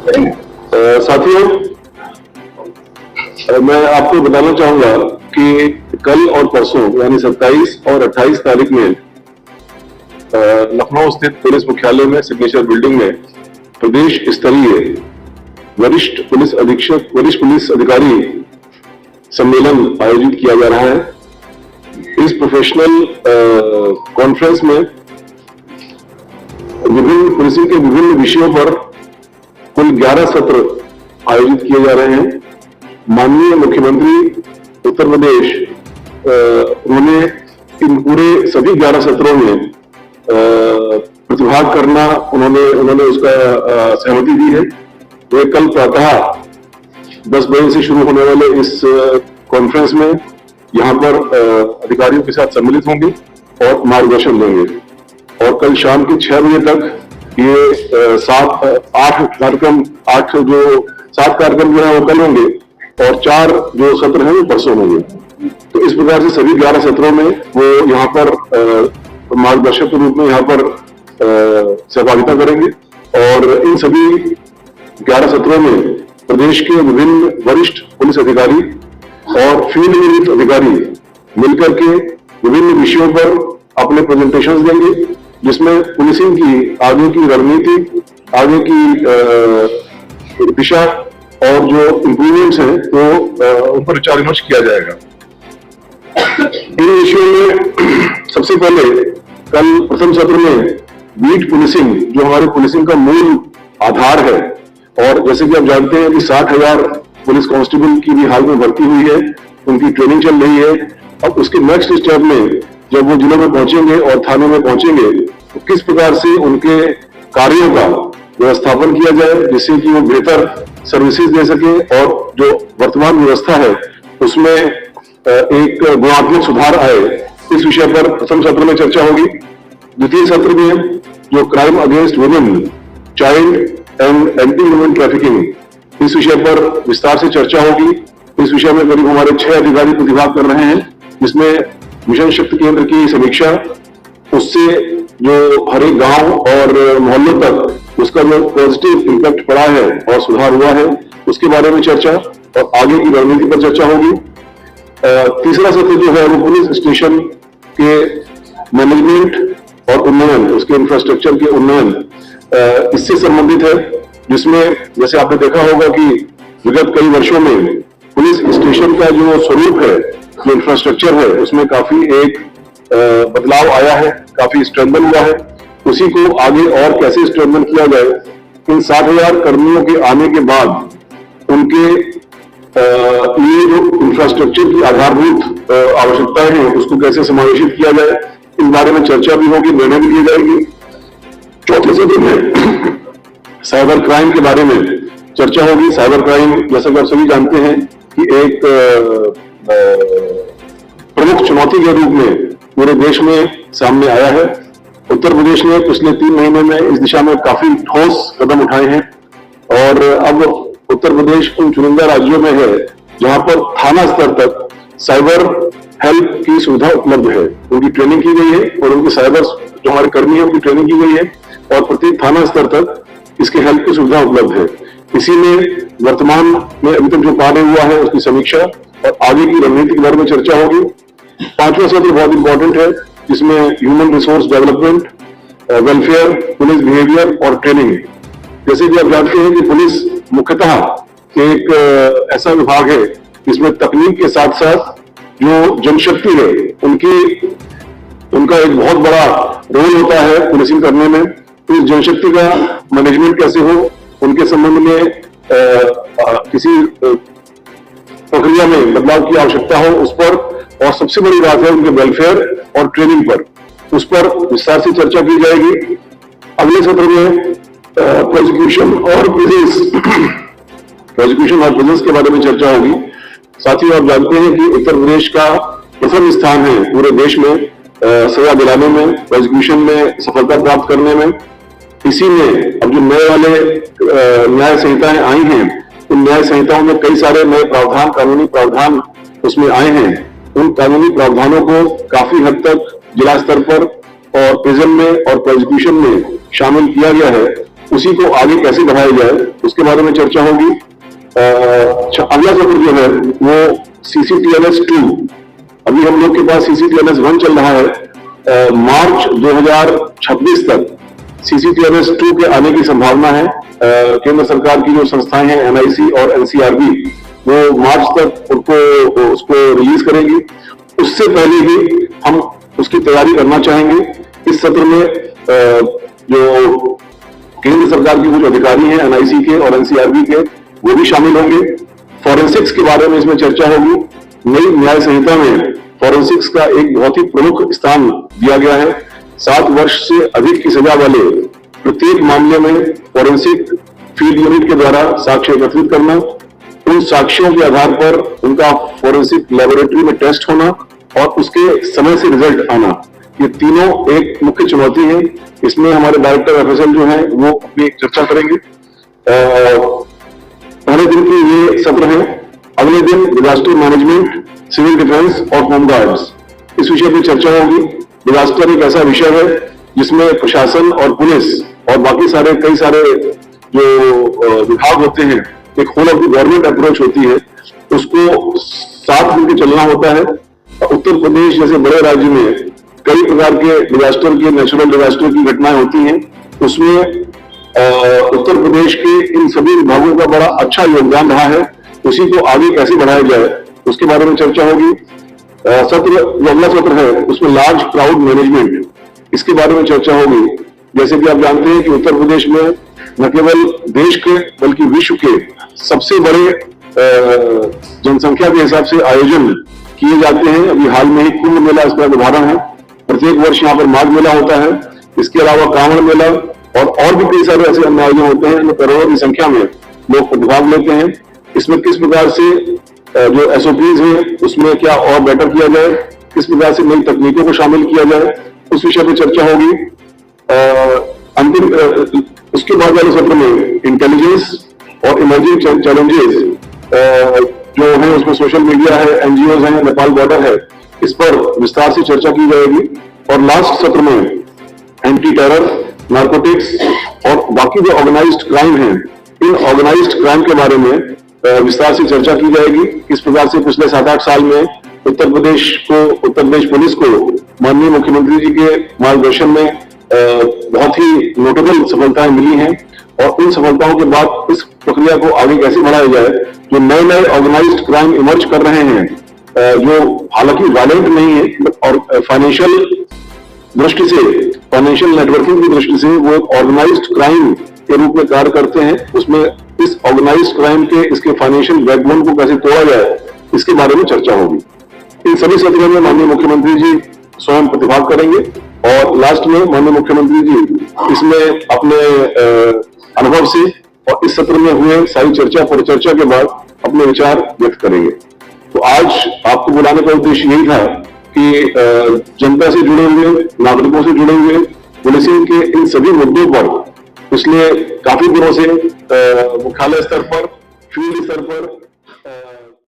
साथियों, मैं आपको बताना चाहूंगा कि कल और परसों यानी 27 और 28 तारीख में लखनऊ स्थित पुलिस मुख्यालय में सिग्नेचर बिल्डिंग में प्रदेश स्तरीय वरिष्ठ पुलिस अधिकारी सम्मेलन आयोजित किया जा रहा है। इस प्रोफेशनल कॉन्फ्रेंस में विभिन्न पुलिसिंग के विभिन्न विषयों पर कुल 11 सत्र आयोजित किए जा रहे हैं। माननीय मुख्यमंत्री उत्तर प्रदेश उन्होंने इन पूरे सभी 11 सत्रों में प्रतिभाग करना उन्होंने उसका सहमति दी है। वे कल प्रातः 10 बजे से शुरू होने वाले इस कॉन्फ्रेंस में यहाँ पर अधिकारियों के साथ सम्मिलित होंगे और मार्गदर्शन देंगे और कल शाम के 6 बजे तक ये 7 कार्यक्रम जो है वो कल होंगे और 4 जो सत्र हैं वो परसों होंगे। तो इस प्रकार से सभी 11 सत्रों में वो यहाँ पर मार्गदर्शक के रूप में यहाँ पर सहभागिता करेंगे और इन सभी 11 सत्रों में प्रदेश के विभिन्न वरिष्ठ पुलिस अधिकारी और फील्ड नियुक्त अधिकारी मिलकर के विभिन्न विषयों पर अपने प्रेजेंटेशंस देंगे, जिसमें पुलिसिंग की आगे की रणनीति, आगे की दिशा और जो इम्प्रूवमेंट्स हैं तो उन पर विचार विमर्श किया जाएगा। इन विषयों में सबसे पहले कल प्रथम सत्र में बीट पुलिसिंग, जो हमारे पुलिसिंग का मूल आधार है, और जैसे कि आप जानते हैं कि 60,000 पुलिस कांस्टेबल की भी हाल में भर्ती हुई है, उनकी ट्रेनिंग चल रही है। अब उसके नेक्स्ट स्टेप में जब वो जिलों में पहुंचेंगे और थानों में पहुंचेंगे तो किस प्रकार से उनके कार्यों का व्यवस्थापन किया जाए जिससे कि वो बेहतर सर्विसेज दे सके और जो वर्तमान व्यवस्था है उसमें एक गुणात्मक सुधार आए, इस विषय पर प्रथम सत्र में चर्चा होगी। द्वितीय सत्र में जो crime against women, child and anti human trafficking, इस विषय पर विस्तार से चर्चा होगी। इस विषय में करीब हमारे 6 अधिकारी प्रतिभाग कर रहे हैं, जिसमें मिशन शक्ति केंद्र की समीक्षा, उससे जो हर एक गांव और मोहल्लों तक उसका जो पॉजिटिव इम्पैक्ट पड़ा है और सुधार हुआ है उसके बारे में चर्चा और आगे की रणनीति पर चर्चा होगी। तीसरा सत्र जो है वो पुलिस स्टेशन के मैनेजमेंट और उन्नयन, उसके इंफ्रास्ट्रक्चर के उन्नयन, इससे संबंधित है, जिसमें जैसे आपने देखा होगा कि विगत कई वर्षों में पुलिस स्टेशन का जो स्वरूप है, जो इंफ्रास्ट्रक्चर है, उसमें काफी एक बदलाव आया है, काफी स्ट्रेंथन हुआ है। उसी को आगे और कैसे स्ट्रेंथन किया जाए, इन 60,000 कर्मियों के आने के बाद उनके लिए जो इंफ्रास्ट्रक्चर की आधारभूत आवश्यकताएं हैं उसको कैसे समावेशित किया जाए, इस बारे में चर्चा भी होगी, निर्णय भी लिए जाएगी। चौथे सत्र में साइबर क्राइम के बारे में चर्चा होगी। साइबर क्राइम, जैसा कि आप सभी जानते हैं कि एक प्रमुख चुनौती के रूप में पूरे देश में सामने आया है। उत्तर प्रदेश ने पिछले 3 महीने में इस दिशा में काफी ठोस कदम उठाए हैं और अब उत्तर प्रदेश उन चुनिंदा राज्यों में है जहां पर थाना स्तर तक साइबर हेल्प की सुविधा उपलब्ध है। उनकी ट्रेनिंग की गई है और उनके साइबर जो हमारे कर्मी है उनकी ट्रेनिंग की गई है और प्रत्येक थाना स्तर तक इसके हेल्प की सुविधा उपलब्ध है। इसी में वर्तमान में अभी तक जो कार्य हुआ है उसकी समीक्षा और आगे की रणनीति के बारे में चर्चा होगी। 5वां सत्र बहुत इंपॉर्टेंट है, जिसमें human resource development, welfare, police behaviour और ट्रेनिंग। जैसे कि आप जानते हैं कि पुलिस मुख्यतः एक ऐसा विभाग है जिसमें तकनीक के साथ साथ जो जनशक्ति है उनका एक बहुत बड़ा रोल होता है पुलिसिंग करने में। तो इस जनशक्ति का मैनेजमेंट कैसे हो, उनके संबंध में किसी प्रक्रिया में बदलाव की आवश्यकता हो उस पर, और सबसे बड़ी बात है उनके वेलफेयर और ट्रेनिंग पर, उस पर विस्तार से चर्चा की जाएगी। अगले सत्र में प्रोसिक्यूशन और प्रिजन्स के बारे में चर्चा होगी। साथ ही आप जानते हैं कि उत्तर प्रदेश का प्रथम स्थान है पूरे देश में सजा दिलाने में, प्रोसिक्यूशन में सफलता प्राप्त करने में। इसी में अब जो नए वाले न्याय संहिताएं आई हैं, उन न्याय संहिताओं में कई सारे नए प्रावधान, कानूनी प्रावधान उसमें आए हैं। उन कानूनी प्रावधानों को काफी हद तक जिला स्तर पर और प्रिजन में और प्रोसिक्यूशन में शामिल किया गया है। उसी को आगे कैसे बढ़ाया जाए उसके बारे में चर्चा होगी। अगला सत्र जो है वो CCTLS 2, अभी हम लोग के पास CCTLS 1 चल रहा है। मार्च 2026 तक CCTLS 2 के आने की संभावना है। केंद्र सरकार की जो संस्थाएं हैं NIC और NCRB वो मार्च तक उसको रिलीज करेगी। उससे पहले ही हम उसकी तैयारी करना चाहेंगे। इस सत्र में जो केंद्र सरकार के कुछ अधिकारी हैं NIC के और NCRB के वो भी शामिल होंगे। फॉरेंसिक्स के बारे में इसमें चर्चा होगी। नई न्याय संहिता में फॉरेंसिक्स का एक बहुत ही प्रमुख स्थान दिया गया है। 7 वर्ष से अधिक की सजा वाले प्रत्येक मामले में फॉरेंसिक फील्ड यूनिट के द्वारा साक्ष्य एकत्रित करना, उन साक्ष्यों के आधार पर उनका फॉरेंसिक लेबोरेटरी में टेस्ट होना और उसके समय से रिजल्ट आना, ये तीनों एक मुख्य चुनौती है। इसमें हमारे डायरेक्टर FSL जो है वो अपनी चर्चा करेंगे। पहले दिन की ये सत्र है। अगले दिन डिजास्टर मैनेजमेंट, सिविल डिफेंस और होम गार्ड्स, इस विषय पर चर्चा होगी। डिजास्टर एक ऐसा विषय है जिसमें प्रशासन और पुलिस और बाकी कई सारे जो विभाग होते हैं, एक whole of the government approach होती है, उसको साथ मिलकर चलना होता है। उत्तर प्रदेश जैसे बड़े राज्य में कई प्रकार के डिजास्टर की, नेचुरल डिजास्टर की घटनाएं होती हैं। उसमें उत्तर प्रदेश के इन सभी विभागों का बड़ा अच्छा योगदान रहा है। उसी को आगे कैसे बढ़ाया जाए उसके बारे में चर्चा होगी। जो अगला सत्र है उसमें लार्ज क्राउड मैनेजमेंट, इसके बारे में चर्चा होगी। जैसे कि आप जानते हैं कि उत्तर प्रदेश में न केवल देश के बल्कि विश्व के सबसे बड़े जनसंख्या के हिसाब से आयोजन किए जाते हैं। अभी हाल में ही कुंभ मेला इसका उदाहरण है। प्रत्येक वर्ष यहाँ पर माघ मेला होता है। इसके अलावा कांवड़ मेला और भी कई सारे ऐसे अन्य आयोजन होते हैं। करोड़ों की संख्या में लोग प्रतिभाग लेते हैं। इसमें किस प्रकार से जो SOPs हैं उसमें क्या और बेटर किया जाए, किस प्रकार से नई तकनीकों को शामिल किया जाए, उस विषय पर चर्चा होगी। अंतिम उसके बाद वाले सत्र में इंटेलिजेंस और इमर्जिंग चैलेंजेस जो है उसमें सोशल मीडिया है, NGOs हैं, नेपाल बॉर्डर है, इस पर विस्तार से चर्चा की जाएगी। और लास्ट सत्र में एंटी टेरर, नार्कोटिक्स और बाकी जो ऑर्गेनाइज्ड क्राइम है, इन ऑर्गेनाइज्ड क्राइम के बारे में विस्तार से चर्चा की जाएगी। किस प्रकार से पिछले 7-8 साल में उत्तर प्रदेश पुलिस को माननीय मुख्यमंत्री जी के मार्गदर्शन में बहुत ही नोटेबल सफलताएं मिली हैं और उन सफलताओं के बाद इस प्रक्रिया को आगे कैसे बढ़ाया जाए। जो नए ऑर्गेनाइज्ड क्राइम इमर्ज कर रहे हैं, जो हालांकि वायलेंट नहीं है और फाइनेंशियल दृष्टि से, फाइनेंशियल नेटवर्किंग की दृष्टि से वो एक ऑर्गेनाइज्ड क्राइम के रूप में कार्य करते हैं। उसमें इस ऑर्गेनाइज्ड क्राइम के इसके फाइनेंशियल बैकबोन को कैसे तोड़ा जाए इसके बारे में चर्चा होगी। इन सभी सत्रों में माननीय मुख्यमंत्री जी स्वयं प्रतिभाग करेंगे और लास्ट में माननीय मुख्यमंत्री जी इसमें अपने अनुभव से और इस सत्र में हुए सारी चर्चा परिचर्चा के बाद अपने विचार व्यक्त करेंगे। तो आज आपको बुलाने का उद्देश्य यही था कि जनता से जुड़े हुए, नागरिकों से जुड़े हुए पुलिसिंग के इन सभी मुद्दों पर पिछले काफी दिनों से मुख्यालय स्तर पर, फील्ड स्तर पर